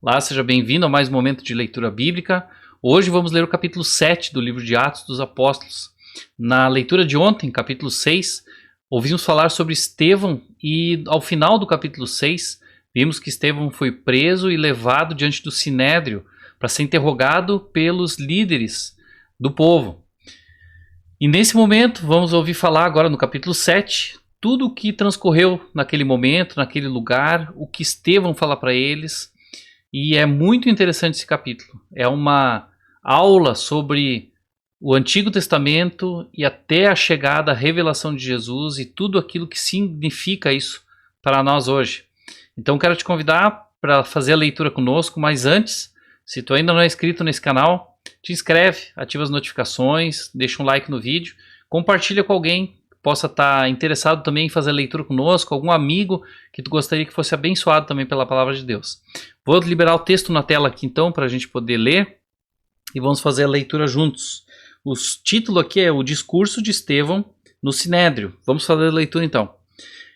Olá, seja bem-vindo a mais um momento de leitura bíblica. Hoje vamos ler o capítulo 7 do livro de Atos dos Apóstolos. Na leitura de ontem, capítulo 6, ouvimos falar sobre Estevão e ao final do capítulo 6, vimos que Estevão foi preso e levado diante do Sinédrio para ser interrogado pelos líderes do povo. E nesse momento, vamos ouvir falar agora no capítulo 7, tudo o que transcorreu naquele momento, naquele lugar, o que Estevão fala para eles. E é muito interessante esse capítulo. É uma aula sobre o Antigo Testamento e até a chegada, a revelação de Jesus e tudo aquilo que significa isso para nós hoje. Então quero te convidar para fazer a leitura conosco, mas antes, se tu ainda não é inscrito nesse canal, te inscreve, ativa as notificações, deixa um like no vídeo, compartilha com alguém que possa estar interessado também em fazer a leitura conosco, algum amigo que tu gostaria que fosse abençoado também pela palavra de Deus. Vou liberar o texto na tela aqui então para a gente poder ler e vamos fazer a leitura juntos. O título aqui é o Discurso de Estevão no Sinédrio. Vamos fazer a leitura então.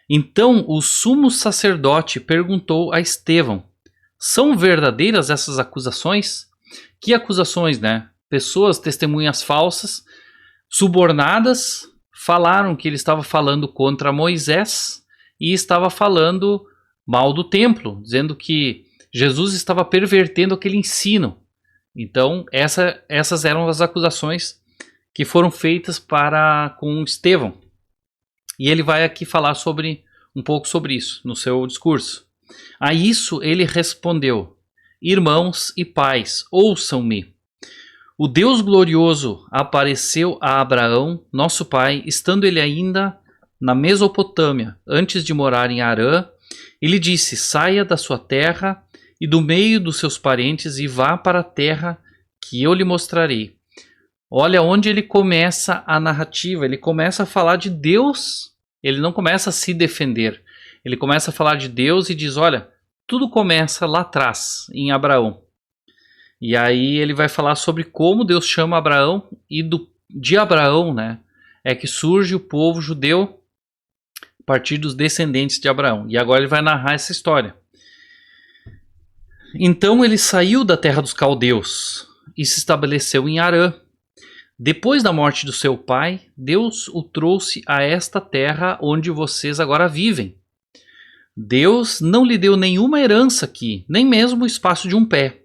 Então o sumo sacerdote perguntou a Estevão: são verdadeiras essas acusações? Que acusações, né? Pessoas, testemunhas falsas, subornadas, falaram que ele estava falando contra Moisés e estava falando mal do templo, dizendo que Jesus estava pervertendo aquele ensino. Então, essas eram as acusações que foram feitas com Estevão. E ele vai aqui falar um pouco sobre isso no seu discurso. A isso ele respondeu: irmãos e pais, ouçam-me. O Deus glorioso apareceu a Abraão, nosso pai, estando ele ainda na Mesopotâmia, antes de morar em Harã. Ele disse: saia da sua terra e do meio dos seus parentes e vá para a terra que eu lhe mostrarei. Olha onde ele começa a narrativa. Ele começa a falar de Deus. Ele não começa a se defender. Ele começa a falar de Deus e diz: olha, tudo começa lá atrás, em Abraão. E aí ele vai falar sobre como Deus chama Abraão e de Abraão, né, é que surge o povo judeu a partir dos descendentes de Abraão. E agora ele vai narrar essa história. Então ele saiu da terra dos caldeus e se estabeleceu em Harã. Depois da morte do seu pai, Deus o trouxe a esta terra onde vocês agora vivem. Deus não lhe deu nenhuma herança aqui, nem mesmo o espaço de um pé,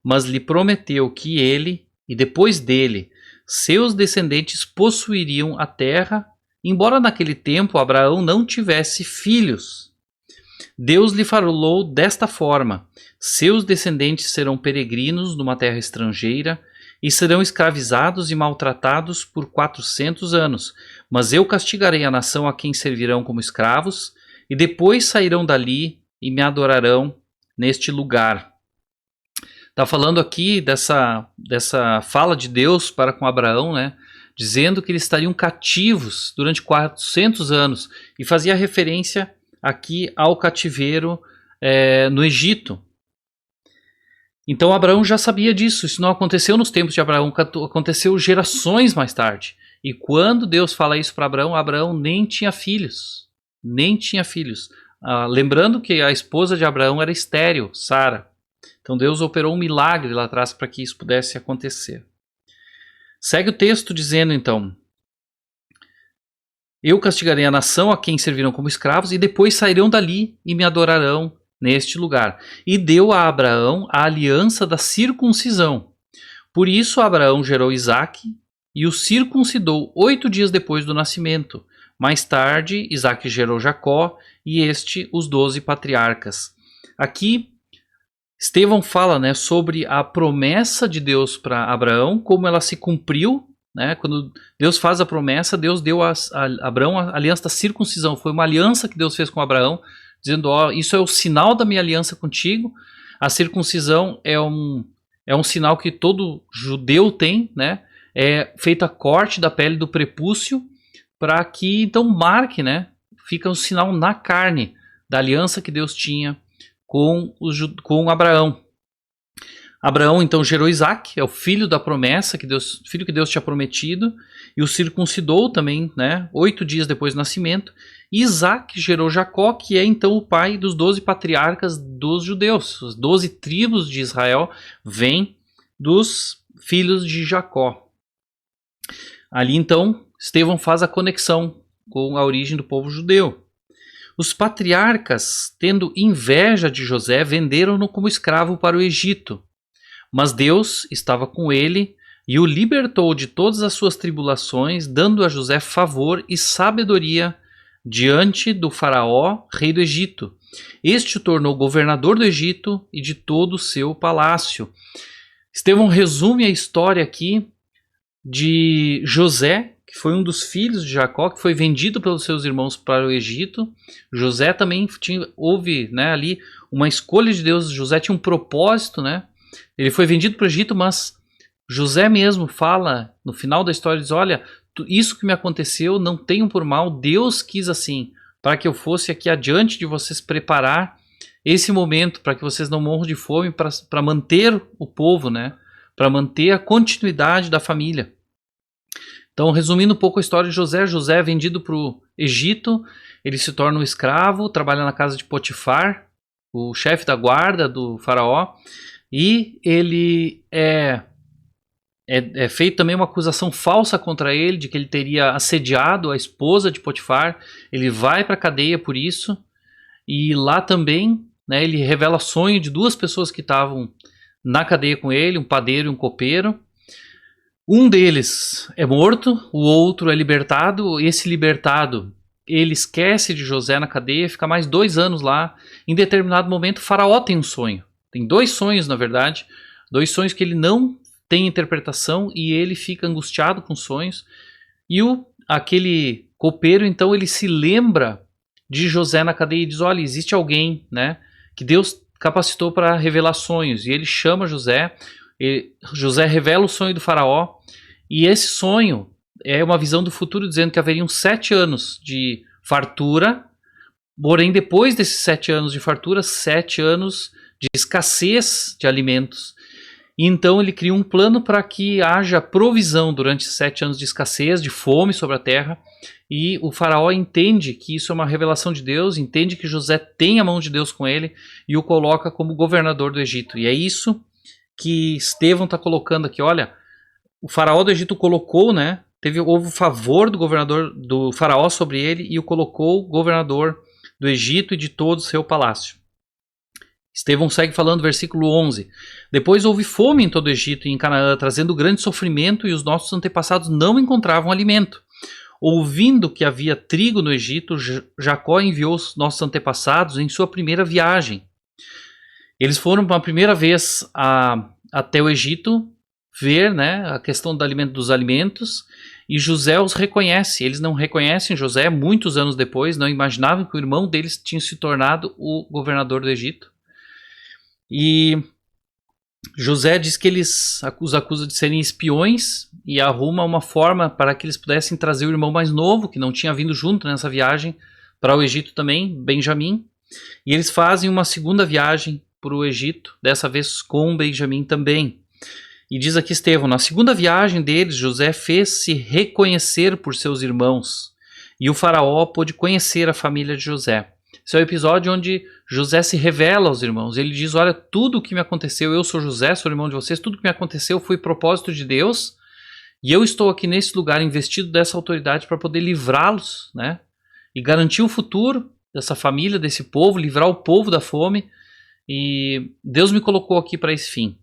mas lhe prometeu que ele, e depois dele, seus descendentes possuiriam a terra, embora naquele tempo Abraão não tivesse filhos. Deus lhe falou desta forma: seus descendentes serão peregrinos numa terra estrangeira e serão escravizados e maltratados por 400 anos, mas eu castigarei a nação a quem servirão como escravos, e depois sairão dali e me adorarão neste lugar. Está falando aqui dessa fala de Deus para com Abraão, né? Dizendo que eles estariam cativos durante 400 anos, e fazia referência aqui ao cativeiro no Egito. Então Abraão já sabia disso. Isso não aconteceu nos tempos de Abraão, aconteceu gerações mais tarde. E quando Deus fala isso para Abraão, Abraão nem tinha filhos. Nem tinha filhos. Lembrando que a esposa de Abraão era estéril, Sara. Então Deus operou um milagre lá atrás para que isso pudesse acontecer. Segue o texto dizendo então: eu castigarei a nação a quem servirão como escravos, e depois sairão dali e me adorarão neste lugar. E deu a Abraão a aliança da circuncisão. Por isso Abraão gerou Isaque e o circuncidou 8 dias depois do nascimento. Mais tarde Isaque gerou Jacó e os 12 patriarcas. Aqui Estevão fala, né, sobre a promessa de Deus para Abraão, como ela se cumpriu, né? Quando Deus faz a promessa, Deus deu a Abraão a aliança da circuncisão. Foi uma aliança que Deus fez com Abraão, dizendo: ó, isso é o sinal da minha aliança contigo. A circuncisão é um sinal que todo judeu tem, né? É feito a corte da pele do prepúcio, para que então marque, né? Fica um sinal na carne da aliança que Deus tinha com Abraão. Abraão então gerou Isaac, é o filho da promessa, filho que Deus tinha prometido, e o circuncidou também, né, 8 dias depois do nascimento. E Isaac gerou Jacó, que é então o pai dos 12 patriarcas dos judeus. As 12 tribos de Israel vêm dos filhos de Jacó. Ali então, Estevão faz a conexão com a origem do povo judeu. Os patriarcas, tendo inveja de José, venderam-no como escravo para o Egito. Mas Deus estava com ele e o libertou de todas as suas tribulações, dando a José favor e sabedoria diante do faraó, rei do Egito. Este o tornou governador do Egito e de todo o seu palácio. Estevão resume a história aqui de José, que foi um dos filhos de Jacó, que foi vendido pelos seus irmãos para o Egito. José também houve, né, ali uma escolha de Deus. José tinha um propósito, né? Ele foi vendido para o Egito, mas José mesmo fala no final da história, diz, olha, isso que me aconteceu não tenho por mal, Deus quis assim, para que eu fosse aqui adiante de vocês preparar esse momento, para que vocês não morram de fome, para manter o povo, né? Para manter a continuidade da família. Então, resumindo um pouco a história de José, José é vendido para o Egito, ele se torna um escravo, trabalha na casa de Potifar, o chefe da guarda do faraó, e ele é feita também uma acusação falsa contra ele, de que ele teria assediado a esposa de Potifar. Ele vai para a cadeia por isso, e lá também, né, ele revela sonho de 2 pessoas que estavam na cadeia com ele, um padeiro e um copeiro. Um deles é morto, o outro é libertado. Esse libertado, ele esquece de José na cadeia, fica mais 2 anos lá. Em determinado momento, o faraó tem um sonho. Tem 2 sonhos, na verdade. 2 sonhos que ele não tem interpretação e ele fica angustiado com sonhos. E aquele copeiro, então, ele se lembra de José na cadeia e diz, olha, existe alguém, né, que Deus capacitou para revelar sonhos. E ele chama José. José revela o sonho do faraó, e esse sonho é uma visão do futuro, dizendo que haveriam 7 anos de fartura, porém depois desses 7 anos de fartura, 7 anos de escassez de alimentos. E então ele cria um plano para que haja provisão durante 7 anos de escassez, de fome sobre a terra, e o faraó entende que isso é uma revelação de Deus, entende que José tem a mão de Deus com ele e o coloca como governador do Egito. E é isso que Estevão está colocando aqui, olha, o faraó do Egito colocou, né, houve o favor do governador do faraó sobre ele e o colocou governador do Egito e de todo o seu palácio. Estevão segue falando, versículo 11. Depois houve fome em todo o Egito e em Canaã, trazendo grande sofrimento, e os nossos antepassados não encontravam alimento. Ouvindo que havia trigo no Egito, Jacó enviou os nossos antepassados em sua primeira viagem. Eles foram pela primeira vez até o Egito ver, né, a questão dos alimentos, e José os reconhece. Eles não reconhecem José muitos anos depois, não imaginavam que o irmão deles tinha se tornado o governador do Egito. E José diz que eles os acusa de serem espiões e arruma uma forma para que eles pudessem trazer o irmão mais novo, que não tinha vindo junto nessa viagem, para o Egito também, Benjamim. E eles fazem uma segunda viagem para o Egito, dessa vez com Benjamim também. E diz aqui Estevão, na segunda viagem deles, José fez-se reconhecer por seus irmãos, e o faraó pôde conhecer a família de José. Esse é o episódio onde José se revela aos irmãos. Ele diz, olha, tudo o que me aconteceu, eu sou José, sou irmão de vocês, tudo o que me aconteceu foi propósito de Deus, e eu estou aqui nesse lugar investido dessa autoridade para poder livrá-los, né? E garantir o futuro dessa família, desse povo, livrar o povo da fome, e Deus me colocou aqui para esse fim.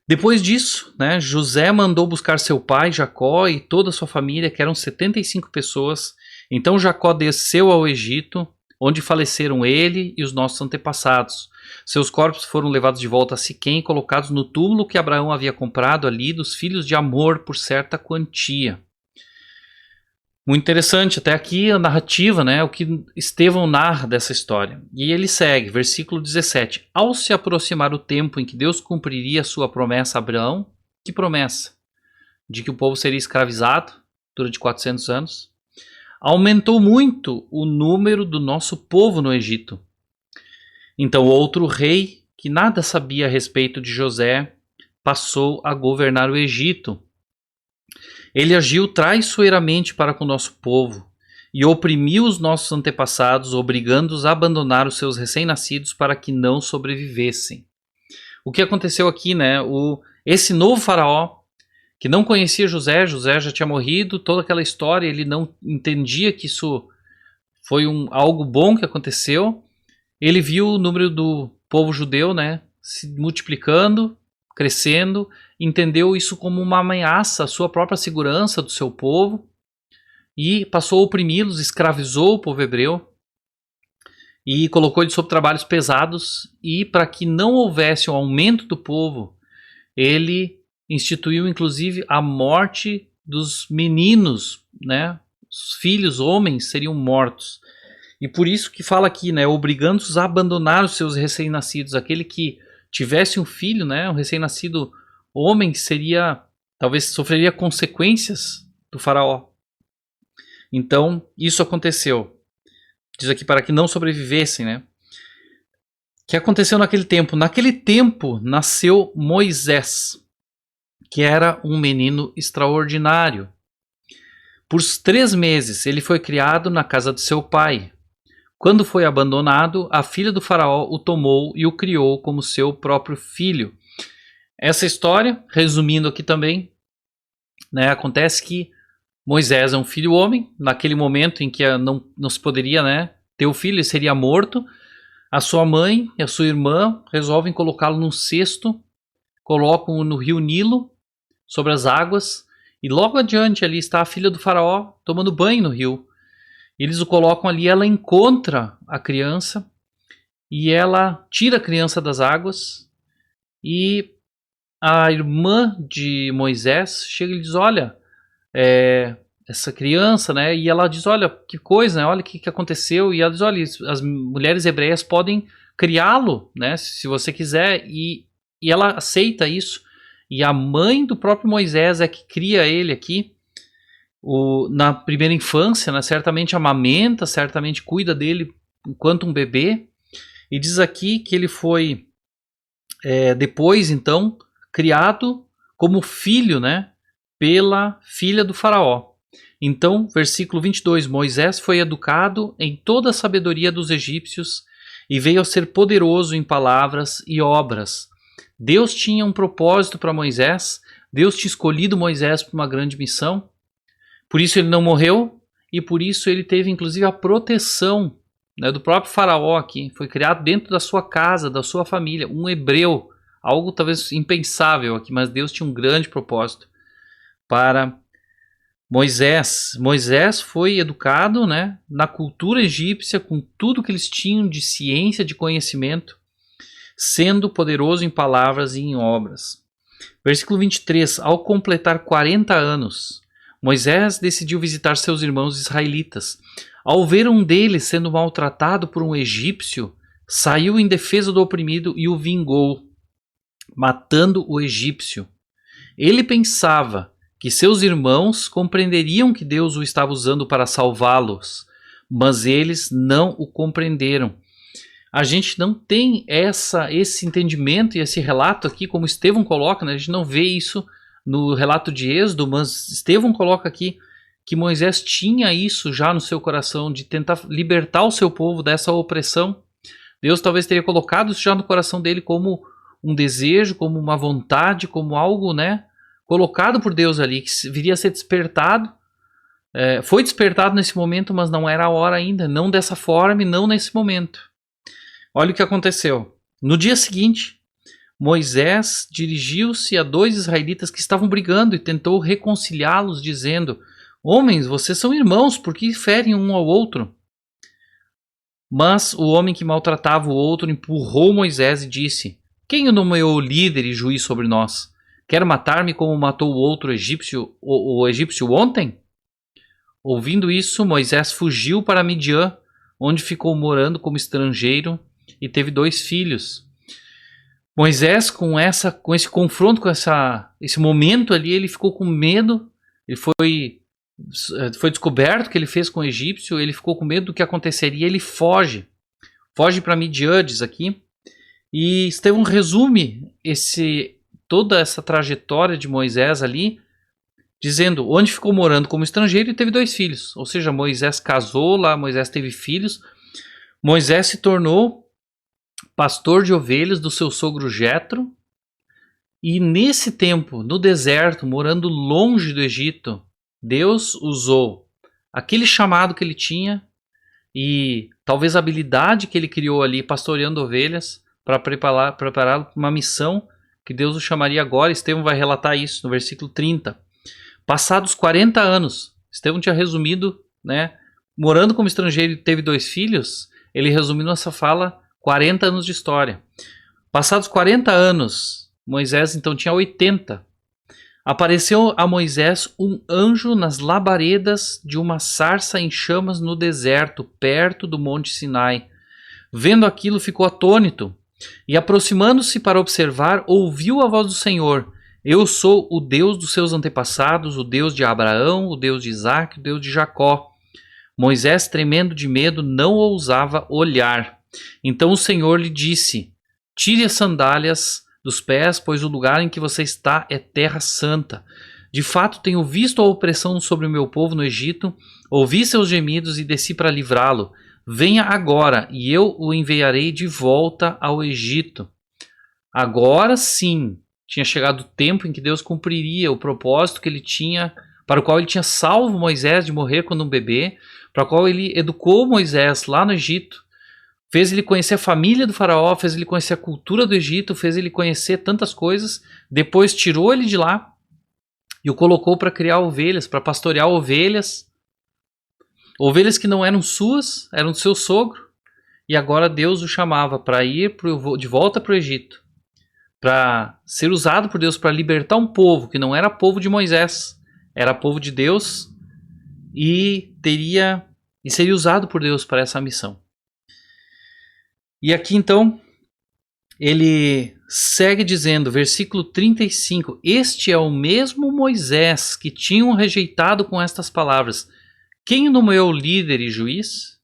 Depois disso, né, José mandou buscar seu pai, Jacó, e toda a sua família, que eram 75 pessoas. Então Jacó desceu ao Egito, onde faleceram ele e os nossos antepassados. Seus corpos foram levados de volta a Siquém e colocados no túmulo que Abraão havia comprado ali dos filhos de Amor por certa quantia. Muito interessante, até aqui a narrativa, né, o que Estevão narra dessa história. E ele segue, versículo 17. Ao se aproximar o tempo em que Deus cumpriria a sua promessa a Abraão, que promessa? De que o povo seria escravizado durante 400 anos. Aumentou muito o número do nosso povo no Egito. Então outro rei, que nada sabia a respeito de José, passou a governar o Egito. Ele agiu traiçoeiramente para com o nosso povo e oprimiu os nossos antepassados, obrigando-os a abandonar os seus recém-nascidos para que não sobrevivessem. O que aconteceu aqui, né? Esse novo faraó, que não conhecia José, José já tinha morrido, toda aquela história, ele não entendia que isso foi algo bom que aconteceu. Ele viu o número do povo judeu, né, se multiplicando, crescendo, entendeu isso como uma ameaça à sua própria segurança do seu povo e passou a oprimi-los, escravizou o povo hebreu e colocou eles sob trabalhos pesados, e para que não houvesse um aumento do povo, ele instituiu inclusive a morte dos meninos, né? Os filhos homens seriam mortos. E por isso que fala aqui, né, obrigando-os a abandonar os seus recém-nascidos. Aquele que tivesse um filho, né, um recém-nascido homem, talvez sofreria consequências do faraó. Então, isso aconteceu. Diz aqui para que não sobrevivessem, né? O que aconteceu naquele tempo? Naquele tempo nasceu Moisés, que era um menino extraordinário. Por 3 meses ele foi criado na casa de seu pai. Quando foi abandonado, a filha do faraó o tomou e o criou como seu próprio filho. Essa história, resumindo aqui também, né, acontece que Moisés é um filho homem. Naquele momento em que não se poderia, né, ter o filho, ele seria morto. A sua mãe e a sua irmã resolvem colocá-lo num cesto, colocam-o no rio Nilo, sobre as águas, e logo adiante ali está a filha do faraó tomando banho no rio. Eles o colocam ali, ela encontra a criança e ela tira a criança das águas, e a irmã de Moisés chega e lhe diz, olha, essa criança, né? E ela diz, olha, que coisa, né? Olha o que aconteceu. E ela diz, olha, as mulheres hebreias podem criá-lo, né? Se você quiser. E ela aceita isso. E a mãe do próprio Moisés é que cria ele aqui na primeira infância, né? Certamente amamenta, certamente cuida dele enquanto um bebê. E diz aqui que ele foi depois, então, criado como filho, né? Pela filha do faraó. Então, versículo 22, Moisés foi educado em toda a sabedoria dos egípcios e veio a ser poderoso em palavras e obras. Deus tinha um propósito para Moisés, Deus tinha escolhido Moisés para uma grande missão, por isso ele não morreu e por isso ele teve inclusive a proteção, né, do próprio faraó aqui. Foi criado dentro da sua casa, da sua família, um hebreu, algo talvez impensável aqui, mas Deus tinha um grande propósito para Moisés. Moisés foi educado, né, na cultura egípcia, com tudo que eles tinham de ciência, de conhecimento, sendo poderoso em palavras e em obras. Versículo 23. Ao completar 40 anos, Moisés decidiu visitar seus irmãos israelitas. Ao ver um deles sendo maltratado por um egípcio, saiu em defesa do oprimido e o vingou, matando o egípcio. Ele pensava que seus irmãos compreenderiam que Deus o estava usando para salvá-los, mas eles não o compreenderam. A gente não tem esse entendimento e esse relato aqui, como Estevão coloca, né? A gente não vê isso no relato de Êxodo, mas Estevão coloca aqui que Moisés tinha isso já no seu coração, de tentar libertar o seu povo dessa opressão. Deus talvez teria colocado isso já no coração dele como um desejo, como uma vontade, como algo, né, colocado por Deus ali, que viria a ser despertado. Foi despertado nesse momento, mas não era a hora ainda, não dessa forma e não nesse momento. Olha o que aconteceu. No dia seguinte, Moisés dirigiu-se a 2 israelitas que estavam brigando e tentou reconciliá-los, dizendo: homens, vocês são irmãos, por que ferem um ao outro? Mas o homem que maltratava o outro empurrou Moisés e disse: quem o nomeou líder e juiz sobre nós? Quer matar-me como matou o outro egípcio, o egípcio ontem? Ouvindo isso, Moisés fugiu para Midian, onde ficou morando como estrangeiro e teve 2 filhos. Moisés, com esse confronto, com esse momento ali, ele ficou com medo. Ele foi descoberto o que ele fez com o egípcio. Ele ficou com medo do que aconteceria. Ele foge para Midian, diz aqui. E Estevão resume toda essa trajetória de Moisés ali, dizendo onde ficou morando como estrangeiro e teve 2 filhos. Ou seja, Moisés casou lá, Moisés teve filhos. Moisés se tornou pastor de ovelhas do seu sogro Jetro. E nesse tempo, no deserto, morando longe do Egito, Deus usou aquele chamado que ele tinha e talvez a habilidade que ele criou ali pastoreando ovelhas para prepará-lo para uma missão que Deus o chamaria agora. Estevão vai relatar isso no versículo 30. Passados 40 anos, Estevão tinha resumido, né, morando como estrangeiro e teve 2 filhos, ele resumiu nessa fala 40 anos de história. Passados 40 anos, Moisés então tinha 80. Apareceu a Moisés um anjo nas labaredas de uma sarça em chamas no deserto, perto do monte Sinai. Vendo aquilo, ficou atônito e, aproximando-se para observar, ouviu a voz do Senhor: Eu sou o Deus dos seus antepassados, o Deus de Abraão, o Deus de Isaque, o Deus de Jacó. Moisés, tremendo de medo, não ousava olhar. Então o Senhor lhe disse: Tire as sandálias dos pés, pois o lugar em que você está é terra santa. De fato, tenho visto a opressão sobre o meu povo no Egito, ouvi seus gemidos e desci para livrá-lo. Venha agora, e eu o enviarei de volta ao Egito. Agora sim, tinha chegado o tempo em que Deus cumpriria o propósito que ele tinha, para o qual ele tinha salvo Moisés de morrer quando um bebê, para o qual ele educou Moisés lá no Egito, fez ele conhecer a família do faraó, fez ele conhecer a cultura do Egito, fez ele conhecer tantas coisas, depois tirou ele de lá e o colocou para criar ovelhas, para pastorear ovelhas, ovelhas que não eram suas, eram do seu sogro, e agora Deus o chamava para ir de volta para o Egito, para ser usado por Deus para libertar um povo que não era povo de Moisés, era povo de Deus, e seria usado por Deus para essa missão. E aqui então ele segue dizendo, versículo 35: Este é o mesmo Moisés que tinham rejeitado com estas palavras. Quem o nomeou líder e juiz?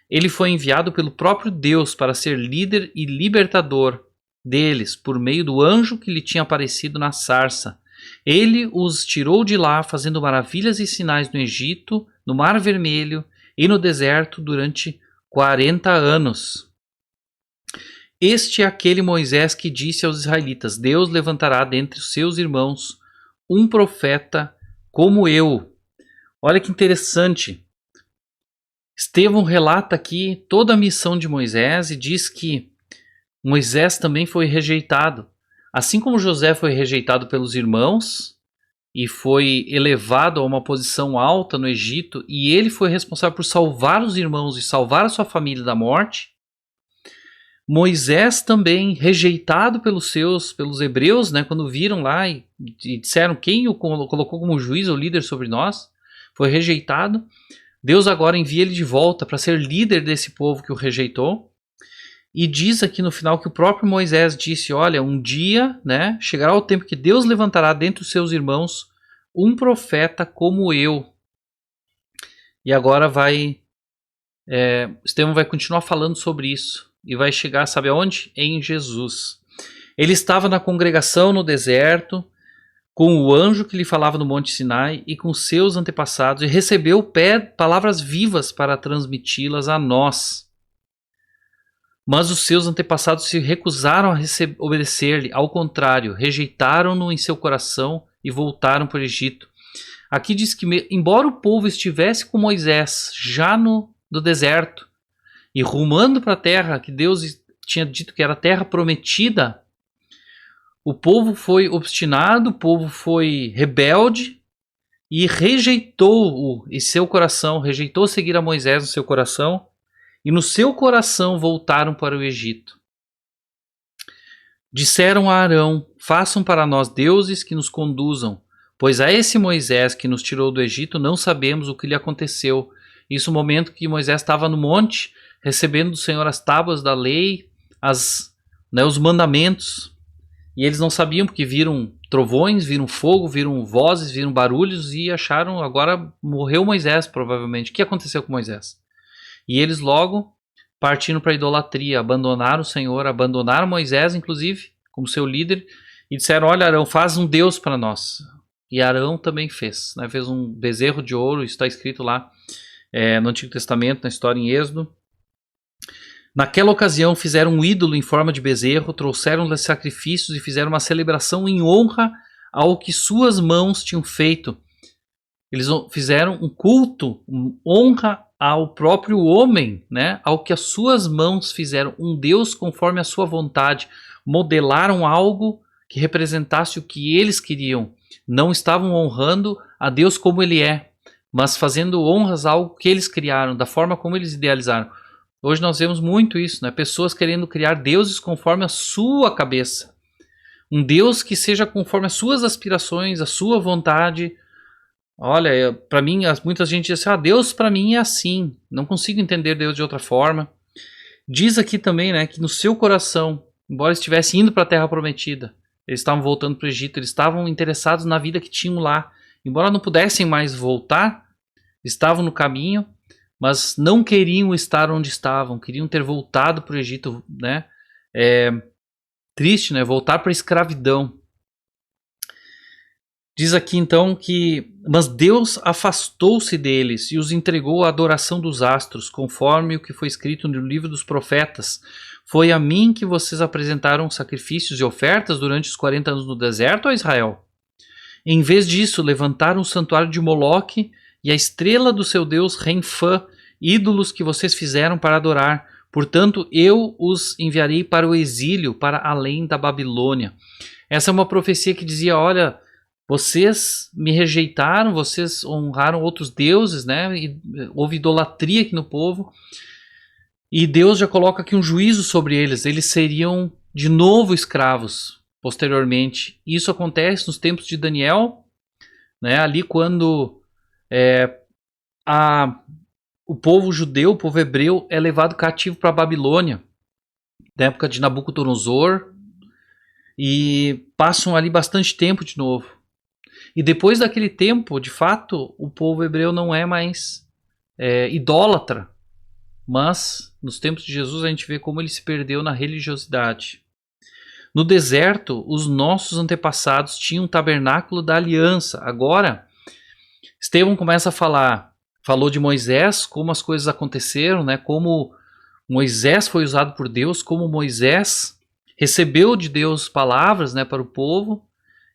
Ele foi enviado pelo próprio Deus para ser líder e libertador deles, por meio do anjo que lhe tinha aparecido na sarça. Ele os tirou de lá, fazendo maravilhas e sinais no Egito, no Mar Vermelho e no deserto durante 40 anos. Este é aquele Moisés que disse aos israelitas: Deus levantará dentre os seus irmãos um profeta como eu. Olha que interessante. Estevão relata aqui toda a missão de Moisés e diz que Moisés também foi rejeitado. Assim como José foi rejeitado pelos irmãos e foi elevado a uma posição alta no Egito, e ele foi responsável por salvar os irmãos e salvar a sua família da morte, Moisés também, rejeitado pelos hebreus, né, quando viram lá e disseram quem o colocou como juiz ou líder sobre nós, foi rejeitado. Deus agora envia ele de volta para ser líder desse povo que o rejeitou. E diz aqui no final que o próprio Moisés disse: olha, um dia, né, chegará o tempo que Deus levantará dentre os seus irmãos um profeta como eu. E agora Estevão vai continuar falando sobre isso. E vai chegar, sabe aonde? Em Jesus. Ele estava na congregação no deserto, com o anjo que lhe falava no Monte Sinai e com seus antepassados, e recebeu palavras vivas para transmiti-las a nós. Mas os seus antepassados se recusaram a obedecer-lhe, ao contrário, rejeitaram-no em seu coração e voltaram para o Egito. Aqui diz que, embora o povo estivesse com Moisés já no deserto, e rumando para a terra que Deus tinha dito que era a terra prometida, o povo foi obstinado, o povo foi rebelde e rejeitou rejeitou seguir a Moisés no seu coração, e no seu coração voltaram para o Egito. Disseram a Arão: façam para nós deuses que nos conduzam, pois a esse Moisés que nos tirou do Egito não sabemos o que lhe aconteceu. Isso no momento que Moisés estava no monte, recebendo do Senhor as tábuas da lei, os mandamentos, e eles não sabiam porque viram trovões, viram fogo, viram vozes, viram barulhos e acharam: agora morreu Moisés provavelmente. O que aconteceu com Moisés? E eles logo partindo para a idolatria, abandonaram o Senhor, abandonaram Moisés, inclusive, como seu líder, e disseram: olha, Arão, faz um Deus para nós. E Arão também fez, né? Fez um bezerro de ouro, isso está escrito lá no Antigo Testamento, na história em Êxodo. Naquela ocasião fizeram um ídolo em forma de bezerro, trouxeram-lhe sacrifícios e fizeram uma celebração em honra ao que suas mãos tinham feito. Eles fizeram um culto, honra ao próprio homem, né? Ao que as suas mãos fizeram, um Deus conforme a sua vontade. Modelaram algo que representasse o que eles queriam. Não estavam honrando a Deus como Ele é, mas fazendo honras a algo que eles criaram, da forma como eles idealizaram. Hoje nós vemos muito isso, né? Pessoas querendo criar deuses conforme a sua cabeça. Um Deus que seja conforme as suas aspirações, a sua vontade. Olha, para mim, muita gente diz assim: Deus para mim é assim, não consigo entender Deus de outra forma. Diz aqui também, né, que no seu coração, embora estivessem indo para a Terra Prometida, eles estavam voltando para o Egito, eles estavam interessados na vida que tinham lá. Embora não pudessem mais voltar, estavam no caminho, mas não queriam estar onde estavam, queriam ter voltado para o Egito, né? Triste, né? Voltar para a escravidão. Diz aqui então que: mas Deus afastou-se deles e os entregou à adoração dos astros, conforme o que foi escrito no livro dos profetas. Foi a mim que vocês apresentaram sacrifícios e ofertas durante os 40 anos no deserto, ó Israel? Em vez disso, levantaram o santuário de Moloque e a estrela do seu deus Renfã, ídolos que vocês fizeram para adorar. Portanto, eu os enviarei para o exílio, para além da Babilônia. Essa é uma profecia que dizia: olha, vocês me rejeitaram, vocês honraram outros deuses, né? E houve idolatria aqui no povo. E Deus já coloca aqui um juízo sobre eles. Eles seriam de novo escravos posteriormente. Isso acontece nos tempos de Daniel, né? Ali quando o povo judeu, o povo hebreu, é levado cativo para a Babilônia, na época de Nabucodonosor, e passam ali bastante tempo de novo. E depois daquele tempo, de fato, o povo hebreu não é mais idólatra, mas nos tempos de Jesus a gente vê como ele se perdeu na religiosidade. No deserto, os nossos antepassados tinham um tabernáculo da aliança. Agora, Estevão começa a falou de Moisés, como as coisas aconteceram, né? Como Moisés foi usado por Deus, como Moisés recebeu de Deus palavras, né, para o povo.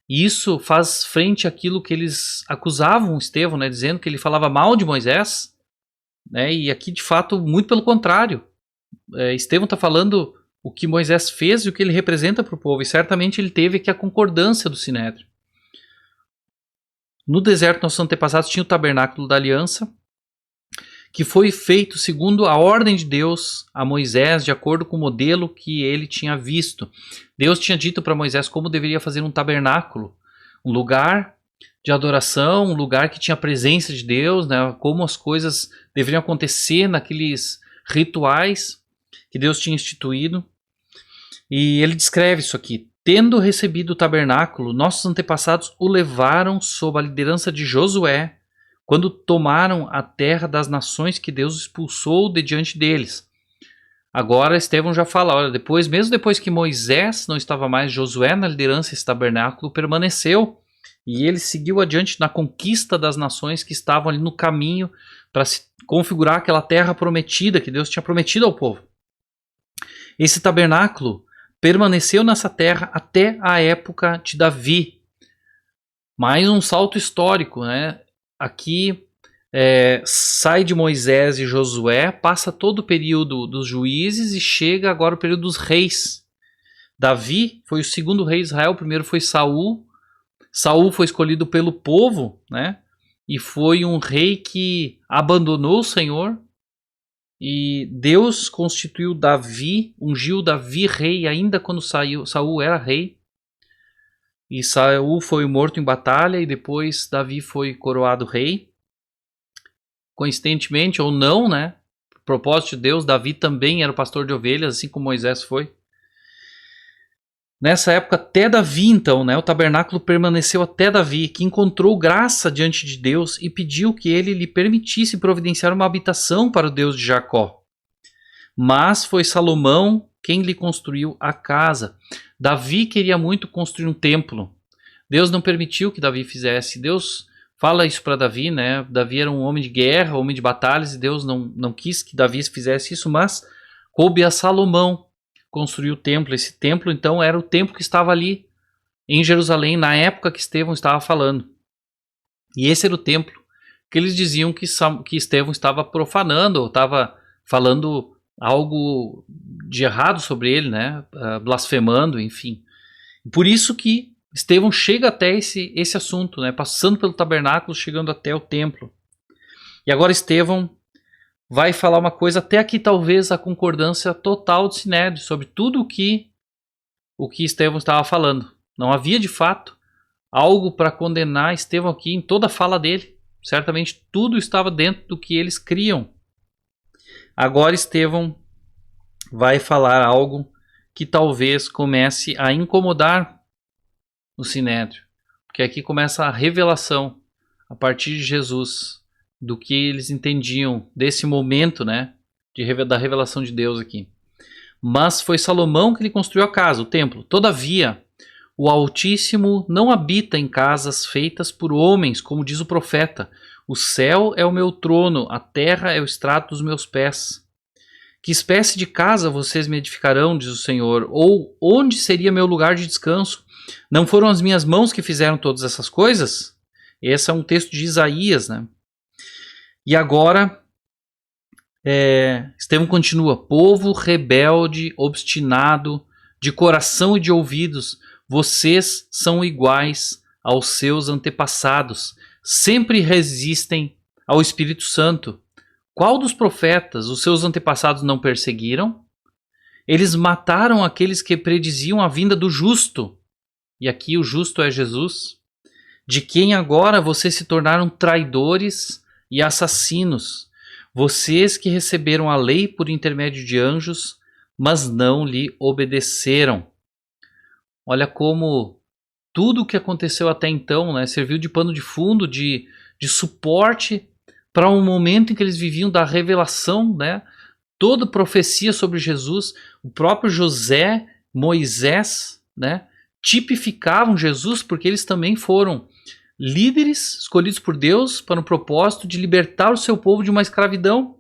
E isso faz frente àquilo que eles acusavam Estevão, né, dizendo que ele falava mal de Moisés. Né? E aqui, de fato, muito pelo contrário. Estevão está falando o que Moisés fez e o que ele representa para o povo. E certamente ele teve aqui a concordância do Sinédrio. No deserto, nossos antepassados tinham o tabernáculo da aliança, que foi feito segundo a ordem de Deus a Moisés, de acordo com o modelo que ele tinha visto. Deus tinha dito para Moisés como deveria fazer um tabernáculo, um lugar de adoração, um lugar que tinha a presença de Deus, né? Como as coisas deveriam acontecer naqueles rituais que Deus tinha instituído. E ele descreve isso aqui: tendo recebido o tabernáculo, nossos antepassados o levaram sob a liderança de Josué, quando tomaram a terra das nações que Deus expulsou de diante deles. Agora Estevão já fala, olha, mesmo depois que Moisés não estava mais, Josué na liderança, esse tabernáculo permaneceu. E ele seguiu adiante na conquista das nações que estavam ali no caminho para se configurar aquela terra prometida que Deus tinha prometido ao povo. Esse tabernáculo permaneceu nessa terra até a época de Davi. Mais um salto histórico, né? Aqui sai de Moisés e Josué, passa todo o período dos juízes e chega agora o período dos reis. Davi foi o segundo rei de Israel, o primeiro foi Saul. Saul foi escolhido pelo povo, né? E foi um rei que abandonou o Senhor. E Deus constituiu Davi, ungiu Davi rei ainda quando Saul era rei. E Saul foi morto em batalha e depois Davi foi coroado rei. Coincidentemente ou não, né? Propósito de Deus, Davi também era o pastor de ovelhas, assim como Moisés foi. Nessa época, até Davi, então, né? O tabernáculo permaneceu até Davi, que encontrou graça diante de Deus e pediu que ele lhe permitisse providenciar uma habitação para o Deus de Jacó. mas foi Salomão quem lhe construiu a casa. Davi queria muito construir um templo. Deus não permitiu que Davi fizesse. Deus fala isso para Davi, né? Davi era um homem de guerra, homem de batalhas, e Deus não quis que Davi fizesse isso, mas coube a Salomão construir o templo. Esse templo, então, era o templo que estava ali em Jerusalém, na época que Estevão estava falando. E esse era o templo que eles diziam que Estevão estava profanando, ou estava falando algo de errado sobre ele, né? Blasfemando, enfim. Por isso que Estevão chega até esse assunto, né? Passando pelo tabernáculo, chegando até o templo. E agora Estevão vai falar uma coisa, até aqui talvez a concordância total de Sinédrio, sobre tudo o que Estevão estava falando. Não havia de fato algo para condenar Estevão aqui em toda a fala dele. Certamente tudo estava dentro do que eles criam. Agora Estevão vai falar algo que talvez comece a incomodar o Sinédrio, porque aqui começa a revelação a partir de Jesus do que eles entendiam desse momento, né, da revelação de Deus aqui. Mas foi Salomão que lhe construiu a casa, o templo. Todavia, o Altíssimo não habita em casas feitas por homens, como diz o profeta. O céu é o meu trono, a terra é o estrado dos meus pés. Que espécie de casa vocês me edificarão, diz o Senhor? Ou onde seria meu lugar de descanso? Não foram as minhas mãos que fizeram todas essas coisas? Esse é um texto de Isaías, né? E agora, Estevão continua. Povo rebelde, obstinado, de coração e de ouvidos, vocês são iguais aos seus antepassados. Sempre resistem ao Espírito Santo. Qual dos profetas os seus antepassados não perseguiram? Eles mataram aqueles que prediziam a vinda do justo. E aqui o justo é Jesus. De quem agora vocês se tornaram traidores e assassinos. Vocês que receberam a lei por intermédio de anjos, mas não lhe obedeceram. Olha como tudo o que aconteceu até então, né, serviu de pano de fundo, de suporte para um momento em que eles viviam da revelação, né? Toda profecia sobre Jesus, o próprio José, Moisés, né, tipificavam Jesus, porque eles também foram líderes escolhidos por Deus para o propósito de libertar o seu povo de uma escravidão.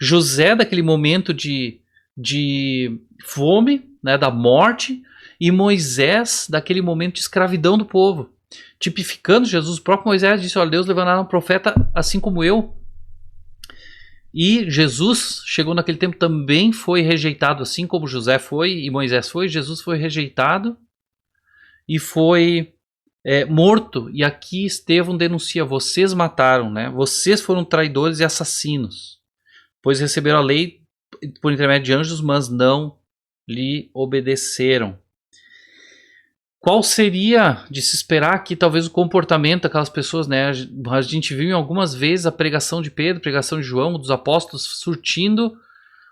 José, daquele momento de fome, né, da morte, e Moisés, daquele momento de escravidão do povo. Tipificando Jesus, o próprio Moisés disse, olha, Deus levantará um profeta assim como eu. E Jesus chegou naquele tempo, também foi rejeitado, assim como José foi e Moisés foi. Jesus foi rejeitado e foi morto. E aqui Estevão denuncia, vocês mataram, né? Vocês foram traidores e assassinos, pois receberam a lei por intermédio de anjos, mas não lhe obedeceram. Qual seria de se esperar aqui talvez o comportamento daquelas pessoas, né? A gente viu em algumas vezes a pregação de Pedro, a pregação de João, dos apóstolos, surtindo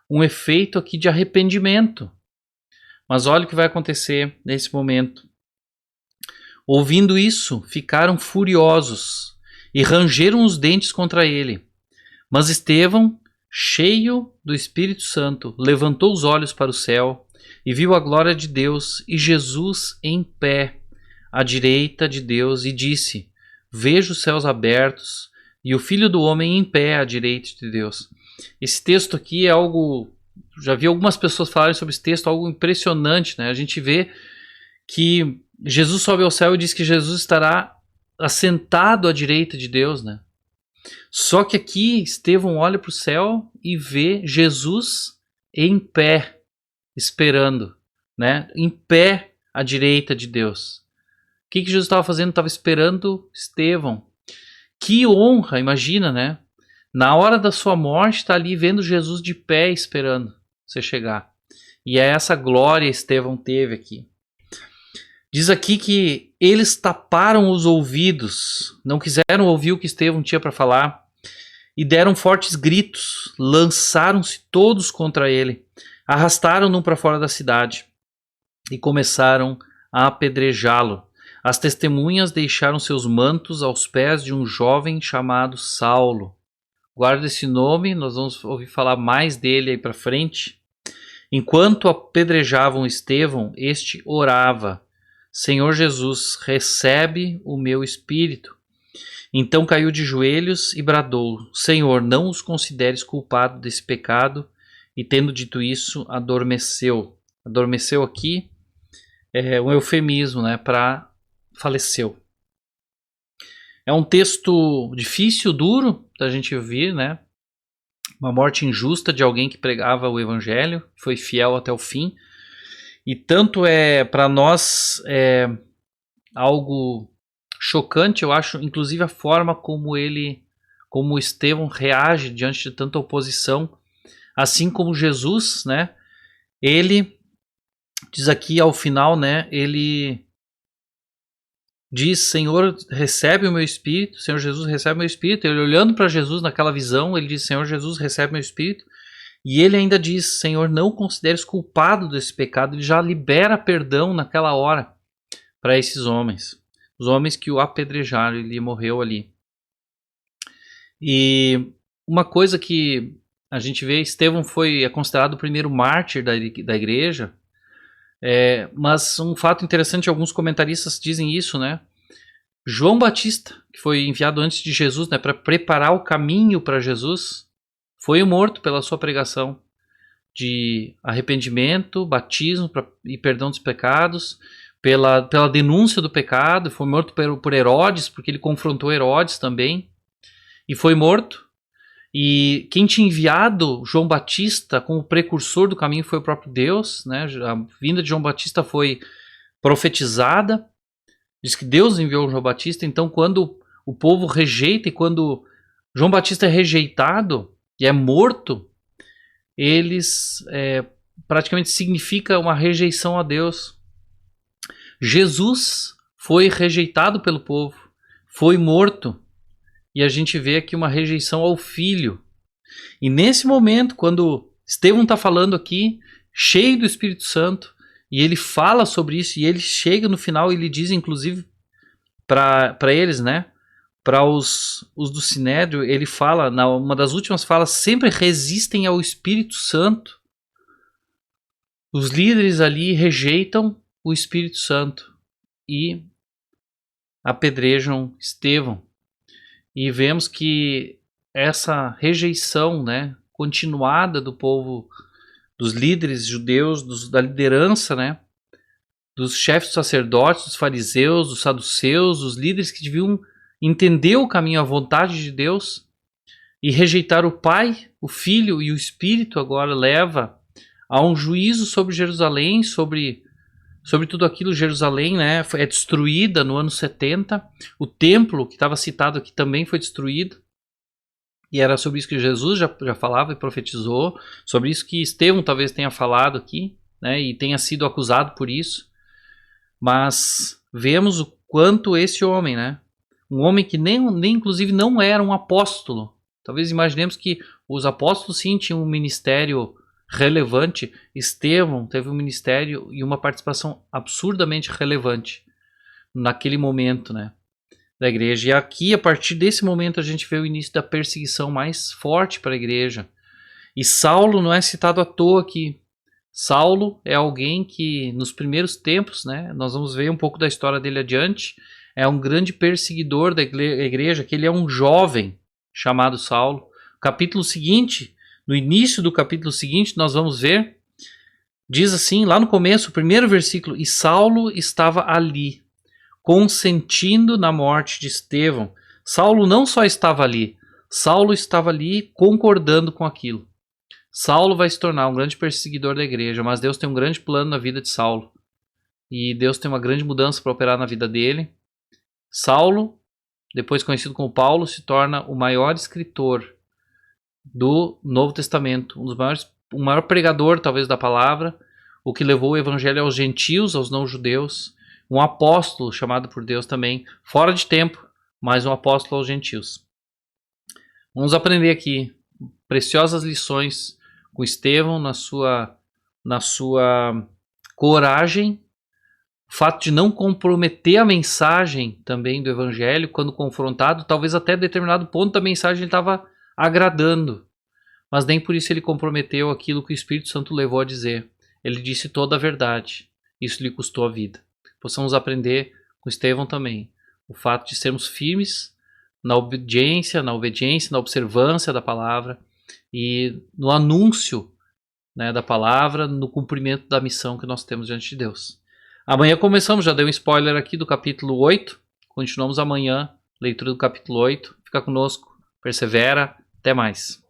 um efeito aqui de arrependimento. Mas olha o que vai acontecer nesse momento. Ouvindo isso, ficaram furiosos e rangeram os dentes contra ele. Mas Estevão, cheio do Espírito Santo, levantou os olhos para o céu e viu a glória de Deus e Jesus em pé à direita de Deus, e disse, vejo os céus abertos e o Filho do Homem em pé à direita de Deus. Esse texto aqui é algo, já vi algumas pessoas falarem sobre esse texto, algo impressionante, né? A gente vê que Jesus sobe ao céu e diz que Jesus estará assentado à direita de Deus, né? Só que aqui Estevão olha para o céu e vê Jesus em pé, esperando, né? Em pé à direita de Deus. O que Jesus estava fazendo? Estava esperando Estevão. Que honra, imagina, né? Na hora da sua morte, está ali vendo Jesus de pé esperando você chegar. E é essa glória que Estevão teve aqui. Diz aqui que eles taparam os ouvidos, não quiseram ouvir o que Estevão tinha para falar, e deram fortes gritos, lançaram-se todos contra ele, arrastaram-no para fora da cidade e começaram a apedrejá-lo. As testemunhas deixaram seus mantos aos pés de um jovem chamado Saulo. Guarda esse nome, nós vamos ouvir falar mais dele aí para frente. Enquanto apedrejavam Estevão, este orava: Senhor Jesus, recebe o meu espírito. Então caiu de joelhos e bradou: Senhor, não os consideres culpados desse pecado. E tendo dito isso, adormeceu. Adormeceu aqui é um eufemismo, né, para faleceu. É um texto difícil, duro da gente ouvir, né? Uma morte injusta de alguém que pregava o evangelho, foi fiel até o fim. E tanto para nós algo chocante, eu acho, inclusive a forma como Estevão reage diante de tanta oposição, assim como Jesus, né? Ele diz aqui ao final, né? Ele diz: Senhor, recebe o meu espírito. Senhor Jesus, recebe o meu espírito. Ele olhando para Jesus naquela visão, ele diz: Senhor Jesus, recebe meu espírito. E ele ainda diz: Senhor, não consideres culpado desse pecado. Ele já libera perdão naquela hora para esses homens. Os homens que o apedrejaram, ele morreu ali. E uma coisa que a gente vê, Estevão é considerado o primeiro mártir da igreja. Mas um fato interessante, alguns comentaristas dizem isso, né? João Batista, que foi enviado antes de Jesus, né, para preparar o caminho para Jesus, foi morto pela sua pregação de arrependimento, batismo e perdão dos pecados, pela denúncia do pecado. Foi morto por Herodes, porque ele confrontou Herodes também, e foi morto. E quem tinha enviado João Batista como precursor do caminho foi o próprio Deus, né? A vinda de João Batista foi profetizada. Diz que Deus enviou João Batista. Então, quando o povo rejeita e quando João Batista é rejeitado e é morto, eles praticamente significa uma rejeição a Deus. Jesus foi rejeitado pelo povo, foi morto. E a gente vê aqui uma rejeição ao Filho. E nesse momento, quando Estevão está falando aqui, cheio do Espírito Santo, e ele fala sobre isso, e ele chega no final e ele diz, inclusive, para eles, né? Para os do Sinédrio, ele fala, uma das últimas falas, sempre resistem ao Espírito Santo. Os líderes ali rejeitam o Espírito Santo e apedrejam Estevão. E vemos que essa rejeição, né, continuada do povo, dos líderes judeus, da liderança, né, dos chefes dos sacerdotes, dos fariseus, dos saduceus, os líderes que deviam entender o caminho, a vontade de Deus, e rejeitar o Pai, o Filho e o Espírito, agora leva a um juízo sobre Jerusalém, sobre tudo aquilo. Jerusalém, né, é destruída no ano 70. O templo, que estava citado aqui, também foi destruído. E era sobre isso que Jesus já falava e profetizou. Sobre isso que Estevão talvez tenha falado aqui, né, e tenha sido acusado por isso. Mas vemos o quanto esse homem, né, um homem que nem inclusive não era um apóstolo. Talvez imaginemos que os apóstolos sim tinham um ministério relevante. Estevão teve um ministério e uma participação absurdamente relevante naquele momento, né, da igreja. E aqui, a partir desse momento, a gente vê o início da perseguição mais forte para a igreja. E Saulo não é citado à toa aqui. Saulo é alguém que nos primeiros tempos, né, nós vamos ver um pouco da história dele adiante, é um grande perseguidor da igreja, que ele é um jovem chamado Saulo. Capítulo seguinte, no início do capítulo seguinte, nós vamos ver, diz assim, lá no começo, o primeiro versículo: E Saulo estava ali, consentindo na morte de Estevão. Saulo não só estava ali, Saulo estava ali concordando com aquilo. Saulo vai se tornar um grande perseguidor da igreja, mas Deus tem um grande plano na vida de Saulo. E Deus tem uma grande mudança para operar na vida dele. Saulo, depois conhecido como Paulo, se torna o maior escritor do Novo Testamento, o maior pregador, talvez, da palavra, o que levou o evangelho aos gentios, aos não-judeus, um apóstolo chamado por Deus também, fora de tempo, mas um apóstolo aos gentios. Vamos aprender aqui preciosas lições com Estevão na sua coragem, o fato de não comprometer a mensagem também do evangelho quando confrontado. Talvez até determinado ponto da mensagem ele estava agradando. Mas nem por isso ele comprometeu aquilo que o Espírito Santo levou a dizer. Ele disse toda a verdade. Isso lhe custou a vida. Possamos aprender com Estevão também o fato de sermos firmes na obediência, na observância da palavra e no anúncio, né, da palavra, no cumprimento da missão que nós temos diante de Deus. Amanhã começamos, já dei um spoiler aqui do capítulo 8. Continuamos amanhã, leitura do capítulo 8. Fica conosco, persevera, até mais.